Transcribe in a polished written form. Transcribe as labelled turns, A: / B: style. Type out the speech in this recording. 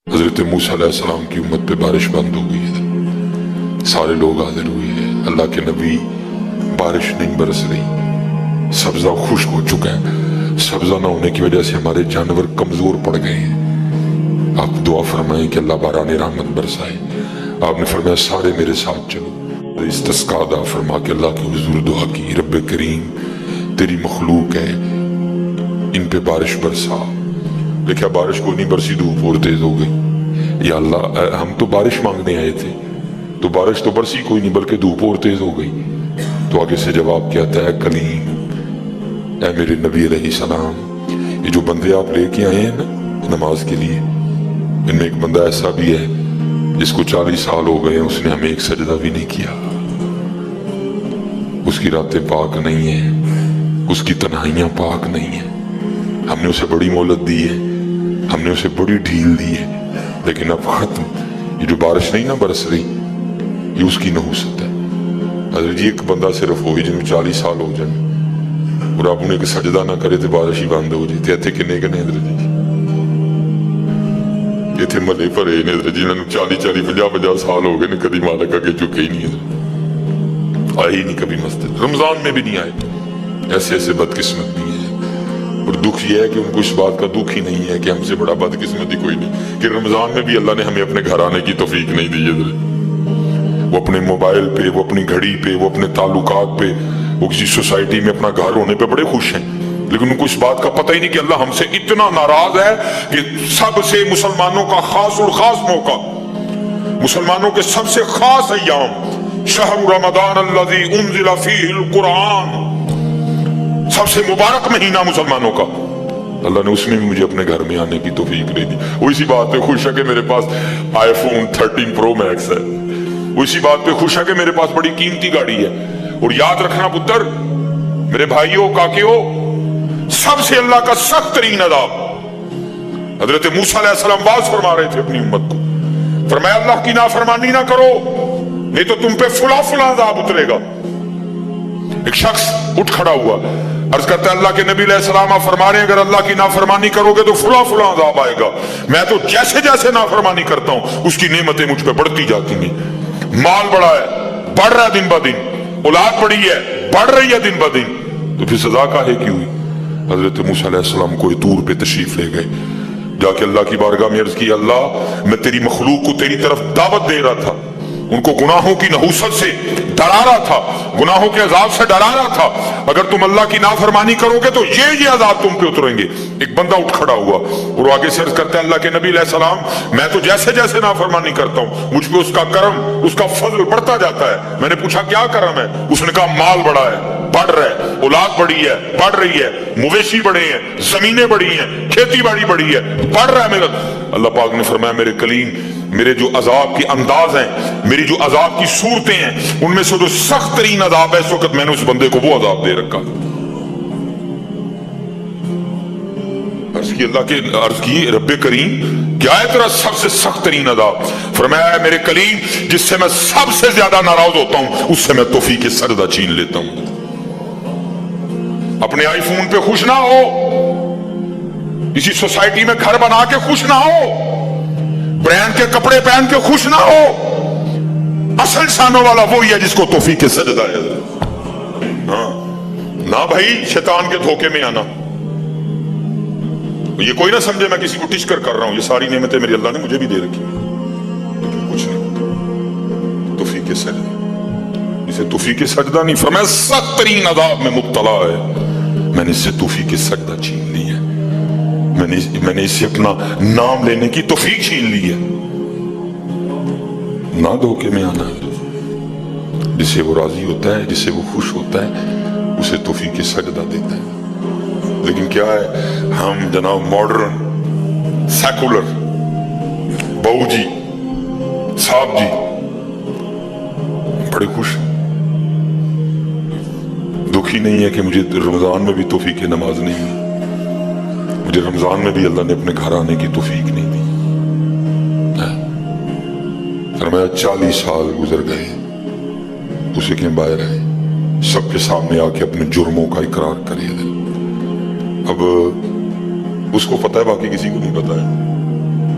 A: حضرت موسیٰ علیہ السلام کی امت پہ بارش بند ہو گئی ہے، سارے لوگ حاضر ہوئے ہیں، اللہ کے نبی، بارش نہیں برس رہی، سبزہ خشک ہو چکا ہے، سبزہ نہ ہونے کی وجہ سے ہمارے جانور کمزور پڑ گئے ہیں، آپ دعا فرمائیں کہ اللہ باران رحمت برسائے۔ آپ نے فرمایا سارے میرے ساتھ چلو، استسقاء ادا فرما کے اللہ کے حضور دعا کی، رب کریم تیری مخلوق ہے، ان پہ بارش برسا۔ دیکھا بارش کو نہیں برسی، دھوپ اور تیز ہو گئی۔ یا اللہ ہم تو بارش مانگنے آئے تھے، تو بارش تو برسی کوئی نہیں بلکہ دھوپ اور تیز ہو گئی۔ تو آگے سے جواب کیا تھا، اے کلیم، اے میرے نبی علیہ السلام، یہ جو بندے آپ لے کے آئے ہیں نا نماز کے لیے، ان میں ایک بندہ ایسا بھی ہے جس کو 40 سال ہو گئے، اس نے ہمیں ایک سجدہ بھی نہیں کیا، اس کی راتیں پاک نہیں ہیں، اس کی تنہائیاں پاک نہیں ہیں، ہم نے اسے بڑی مہلت دی ہے، ہم نے اسے بڑی ڈھیل دی ہے، لیکن اب ختم۔ یہ جو بارش نہیں نہ برس رہی، یہ اس کی نحوست ہے۔ حضرت جی ایک بندہ صرف ہوئی جن میں 40 سال ہو جائیں اور آپ انہیں ایک سجدہ نہ کرے تو بارش ہی بند ہو جاتی ہے۔ کنے کنے حضرت جی یہ تھے ملے پر حضرت جی، انہوں 40 سال ہو گئے، کبھی مالک آگے چکے ہی نہیں، حضرت آئے ہی نہیں کبھی مسجد، رمضان میں بھی نہیں آئے۔ ایسے ایسے بدقسمت بھی ہیں، اور دکھ یہ ہے کہ ان کو اس بات کا دکھ ہی نہیں ہے کہ ہم سے بڑا بدقسمت ہی کوئی نہیں کہ رمضان میں بھی اللہ نے ہمیں اپنے گھر آنے کی توفیق نہیں دی ہے۔ وہ اپنے موبائل پہ، وہ اپنی گھڑی پہ، وہ اپنے تعلقات پہ، وہ کسی سوسائٹی میں اپنا گھر ہونے پہ بڑے خوش ہیں، لیکن ان کو اس بات کا پتہ ہی نہیں کہ اللہ ہم سے اتنا ناراض ہے کہ سب سے مسلمانوں کا خاص الخاص موقع، مسلمانوں کے سب سے خاص ایام، شہر رمضان الذی انزل فیہ القرآن، سب سے مبارک مہینہ مسلمانوں کا، اللہ نے اس میں بھی مجھے اپنے گھر میں آنے کی توفیق نہیں دی۔ وہ اسی بات پہ خوش ہے کہ میرے پاس آئی فون 13 پرو میکس ہے، وہ اسی بات پہ خوش ہے کہ میرے پاس بڑی قیمتی گاڑی ہے۔ اور یاد رکھنا پتر، میرے بھائیوں، کاکیوں، سب سے اللہ کا سخت ترین عذاب، حضرت موسیٰ علیہ السلام باز فرما رہے تھے اپنی امت کو، فرمایا اللہ کی نافرمانی نہ کرو نہیں تو تم پہ فلاں فلاں عذاب اترے گا۔ ایک شخص اٹھ کھڑا ہوا، عرض کرتا ہے اللہ کے نبی علیہ السلام آپ فرما رہے ہیں اگر اللہ کی نافرمانی کرو گے تو فلاں فلاں عذاب آئے گا، میں تو جیسے جیسے نافرمانی کرتا ہوں اس کی نعمتیں مجھ پہ بڑھتی جاتی ہیں، مال بڑا ہے، بڑھ رہا ہے دن بہ دن، اولاد بڑی ہے، بڑھ رہی ہے دن بہ دن، تو پھر سزا کاہے کی ہوئی؟ حضرت موسیٰ علیہ السلام کوئی طور پہ تشریف لے گئے، جا کے اللہ کی بارگاہ میں عرض کی، اللہ میں تیری مخلوق کو تیری طرف دعوت دے رہا تھا، ان کو گناہوں کی نحوست سے ڈرا رہا تھا، گناہوں کے عذاب سے ڈرا رہا تھا، اگر تم اللہ کی نافرمانی کرو گے تو یہ عذاب تم پہ اتریں گے۔ ایک بندہ اٹھ کھڑا ہوا اور آگے سے عرض کرتا ہے اللہ کے نبی علیہ السلام میں تو جیسے جیسے نافرمانی کرتا ہوں مجھ پہ اس کا کرم، اس کا فضل بڑھتا جاتا ہے۔ میں نے پوچھا کیا کرم ہے؟ اس نے کہا مال بڑا ہے، بڑھ رہا ہے، اولاد بڑی ہے، بڑھ رہی ہے، مویشی بڑے ہیں، زمینیں بڑی ہیں، کھیتی باڑی بڑی ہے، بڑھ رہا ہے میرا۔ اللہ پاک نے فرمایا میرے کلیم، میرے جو عذاب کے انداز ہیں، میری جو عذاب کی صورتیں ہیں، ان میں سے جو سخت ترین عذاب ہے اس وقت میں نے اس بندے کو وہ عذاب دے رکھا۔ عرض کی رب کریم کیا ہے تیرا سب سے سخت ترین عذاب؟ فرمایا ہے میرے کلیم جس سے میں سب سے زیادہ ناراض ہوتا ہوں اس سے میں توفیق سجدہ چھین لیتا ہوں۔ اپنے آئی فون پہ خوش نہ ہو، کسی سوسائٹی میں گھر بنا کے خوش نہ ہو، برانڈ کے کپڑے پہن کے خوش نہ ہو، اصل شانوں والا وہی ہے جس کو توفیق سجدہ ہے۔ ہاں نہ بھائی شیطان کے دھوکے میں آنا، یہ کوئی نہ سمجھے میں کسی کو ٹچ کر رہا ہوں، یہ ساری نعمتیں میری اللہ نے مجھے بھی دے رکھی ہیں، لیکن کچھ نہیں، توفیق سجدہ، اسے توفیق سجدہ نہیں فرمایا سخت ترین عذاب میں مبتلا ہے، میں نے اس سے توفیق سجدہ چھین لی ہے، میں نے اس سے اپنا نام لینے کی توفیق چھین لی ہے۔ نہ دھوکے میں آنا ہے، جس سے وہ راضی ہوتا ہے، جس سے وہ خوش ہوتا ہے اسے توفیق سجدہ دیتا ہے۔ لیکن کیا ہے ہم جناب ماڈرن سیکولر بہو جی صاحب جی بڑے خوش، دکھ ہی نہیں ہے کہ مجھے رمضان میں بھی توفیق نماز نہیں دی، مجھے رمضان میں بھی اللہ نے اپنے گھر آنے کی توفیق نہیں دی۔ فرمایا 40 سال گزر گئے، اسے کے باہر آئے، سب کے سامنے آ کے اپنے جرموں کا اقرار کرے۔ اب اس کو پتہ ہے، باقی کسی کو نہیں پتہ ہے،